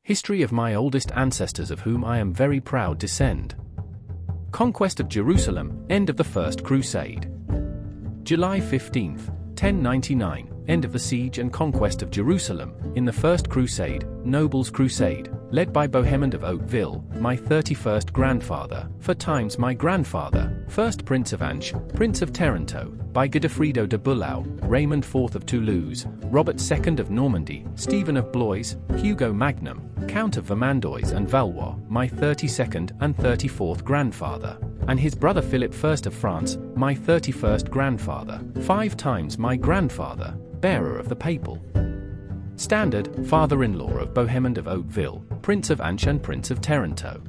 History of my oldest ancestors of whom I am very proud descend. Conquest of Jerusalem, end of the First Crusade. July 15, 1099, end of the siege and conquest of Jerusalem, in the First Crusade, Nobles' Crusade, led by Bohemund of Hauteville, my 31st grandfather, for times my grandfather, first Prince of Antioch, Prince of Taranto, by Godefredo de Bullau, Raymond IV of Toulouse, Robert II of Normandy, Stephen of Blois, Hugo Magnum, Count of Vermandois and Valois, my 32nd and 34th grandfather, and his brother Philip I of France, my 31st grandfather, 5 times my grandfather, bearer of the papal standard, father-in-law of Bohemund of Hauteville, Prince of Antioch and Prince of Taranto.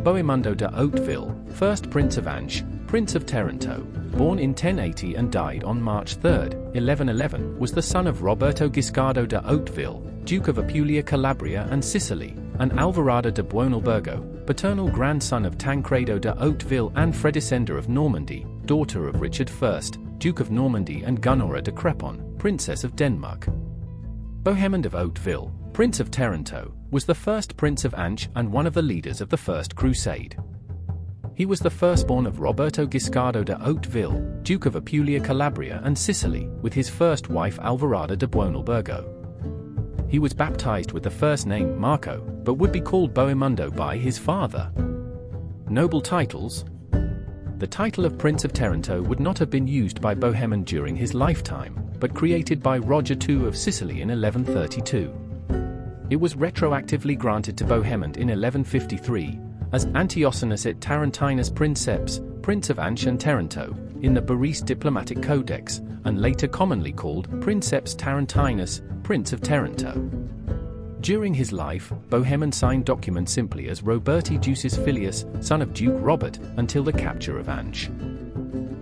Bohemundo de Hauteville, 1st Prince of Antioch, Prince of Taranto, born in 1080 and died on March 3, 1111, was the son of Roberto Guiscardo de Hauteville, Duke of Apulia, Calabria and Sicily, and Alvarada de Buonalbergo, paternal grandson of Tancredo de Hauteville and Fredisenda of Normandy, daughter of Richard I, Duke of Normandy, and Gunora de Crepon, Princess of Denmark. Bohemund of Hauteville, Prince of Taranto, was the first Prince of Antioch and one of the leaders of the First Crusade. He was the firstborn of Roberto Guiscardo de Hauteville, Duke of Apulia, Calabria and Sicily, with his first wife Alvarada de Buonalbergo. He was baptized with the first name Marco, but would be called Bohemundo by his father. Noble titles. The title of Prince of Taranto would not have been used by Bohemund during his lifetime, but created by Roger II of Sicily in 1132. It was retroactively granted to Bohemund in 1153, as Antiochus et Tarantinus Princeps, Prince of Antioch and Taranto, in the Barese diplomatic codex, and later commonly called Princeps Tarantinus, Prince of Taranto. During his life, Bohemund signed documents simply as Roberti Ducis Filius, son of Duke Robert, until the capture of Antioch.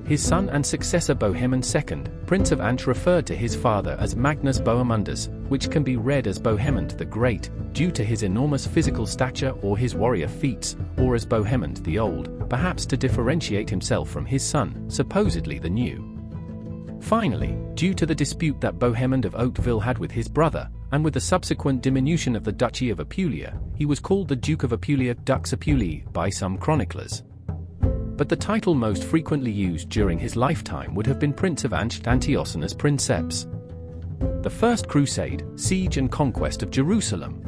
His son and successor Bohemund II, Prince of Antioch, referred to his father as Magnus Bohemundus, which can be read as Bohemund the Great, due to his enormous physical stature or his warrior feats, or as Bohemund the Old, perhaps to differentiate himself from his son, supposedly the New. Finally, due to the dispute that Bohemund of Hauteville had with his brother, and with the subsequent diminution of the Duchy of Apulia, he was called the Duke of Apulia Dux Apulii by some chroniclers. But the title most frequently used during his lifetime would have been Prince of Antioch Antiochus Princeps. The First Crusade, Siege and Conquest of Jerusalem.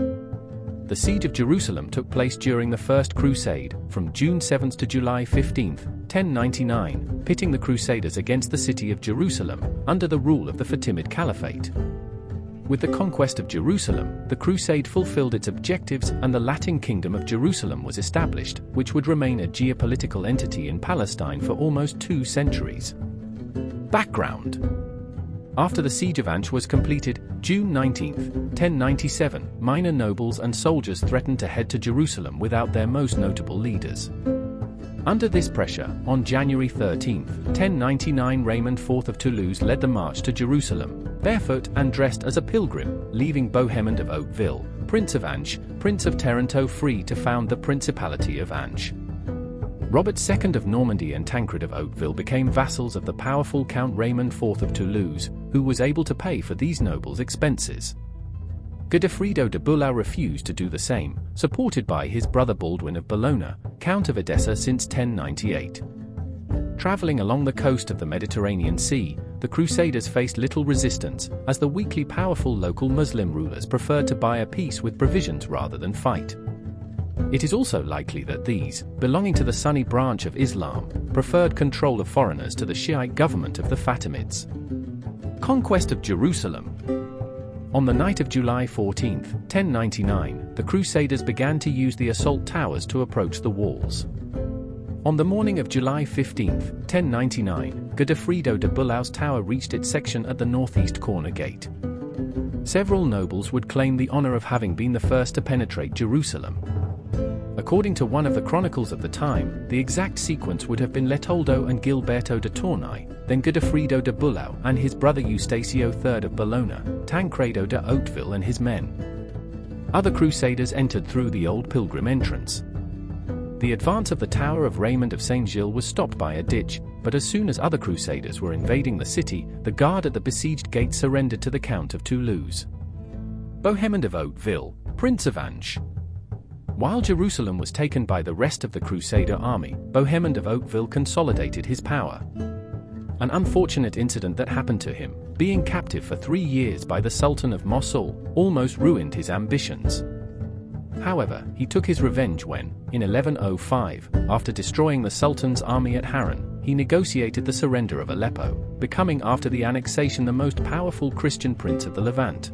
The Siege of Jerusalem took place during the First Crusade, from June 7 to July 15, 1099, pitting the Crusaders against the city of Jerusalem, under the rule of the Fatimid Caliphate. With the conquest of Jerusalem, the crusade fulfilled its objectives and the Latin Kingdom of Jerusalem was established, which would remain a geopolitical entity in Palestine for almost 2 centuries. Background. After the siege of Antioch was completed, June 19, 1097, minor nobles and soldiers threatened to head to Jerusalem without their most notable leaders. Under this pressure, on January 13, 1099, Raymond IV of Toulouse led the march to Jerusalem, barefoot and dressed as a pilgrim, leaving Bohemund of Hauteville, Prince of Antioch, Prince of Taranto, free to found the Principality of Antioch. Robert II of Normandy and Tancred of Hauteville became vassals of the powerful Count Raymond IV of Toulouse, who was able to pay for these nobles' expenses. Godefredo de Bullau refused to do the same, supported by his brother Baldwin of Bologna, Count of Edessa since 1098. Traveling along the coast of the Mediterranean Sea, the Crusaders faced little resistance, as the weakly powerful local Muslim rulers preferred to buy a peace with provisions rather than fight. It is also likely that these, belonging to the Sunni branch of Islam, preferred control of foreigners to the Shiite government of the Fatimids. Conquest of Jerusalem. On the night of July 14, 1099, the Crusaders began to use the assault towers to approach the walls. On the morning of July 15, 1099, Godefredo de Bullau's tower reached its section at the northeast corner gate. Several nobles would claim the honor of having been the first to penetrate Jerusalem. According to one of the chronicles of the time, the exact sequence would have been Letoldo and Gilberto de Tournai, then Godefredo de Bullau and his brother Eustacio III of Bologna, Tancredo de Hauteville and his men. Other crusaders entered through the old pilgrim entrance. The advance of the Tower of Raymond of St. Gilles was stopped by a ditch, but as soon as other crusaders were invading the city, the guard at the besieged gate surrendered to the Count of Toulouse. Bohemund of Hauteville, Prince of Antioch. While Jerusalem was taken by the rest of the Crusader army, Bohemund of Hauteville consolidated his power. An unfortunate incident that happened to him, being captive for 3 years by the Sultan of Mosul, almost ruined his ambitions. However, he took his revenge when, in 1105, after destroying the Sultan's army at Harran, he negotiated the surrender of Aleppo, becoming after the annexation the most powerful Christian prince of the Levant.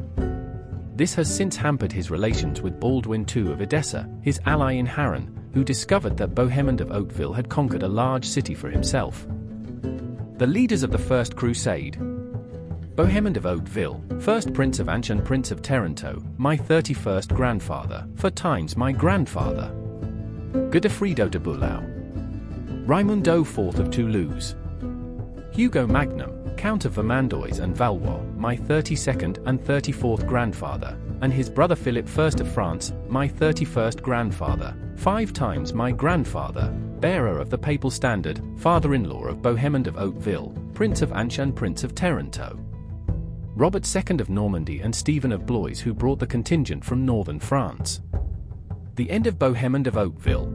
This has since hampered his relations with Baldwin II of Edessa, his ally in Harran, who discovered that Bohemund of Hauteville had conquered a large city for himself. The leaders of the First Crusade. Bohemund of Hauteville, first Prince of Antioch and Prince of Taranto, my 31st grandfather, 4 times my grandfather. Godefredo de Bulau. Raimundo IV of Toulouse. Hugo Magnum, Count of Vermandois and Valois, my 32nd and 34th grandfather, and his brother Philip I of France, my 31st grandfather, 5 times my grandfather, bearer of the papal standard, father-in-law of Bohemund of Hauteville, Prince of Antioch and Prince of Taranto. Robert II of Normandy and Stephen of Blois, who brought the contingent from northern France. The end of Bohemund of Hauteville.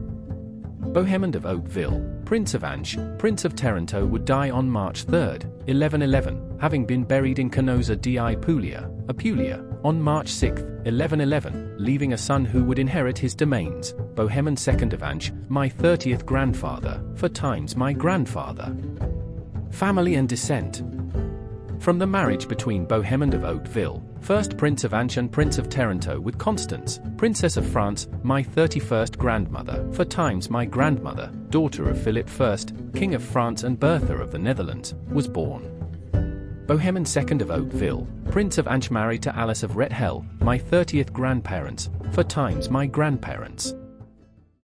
Bohemund of Hauteville, Prince of Antioch, Prince of Taranto, would die on March 3, 1111, having been buried in Canosa di Apulia, on March 6, 1111, leaving a son who would inherit his domains, Bohemund II of Antioch, my 30th grandfather, 4 times my grandfather. Family and descent. From the marriage between Bohemund of Hauteville, first Prince of Antioch and Prince of Taranto, with Constance, Princess of France, my 31st grandmother, 4 times my grandmother, daughter of Philip I, King of France, and Bertha of the Netherlands, was born. Bohemund II of Hauteville, Prince of Antioch, married to Alice of Rethel, my 30th grandparents, 4 times my grandparents.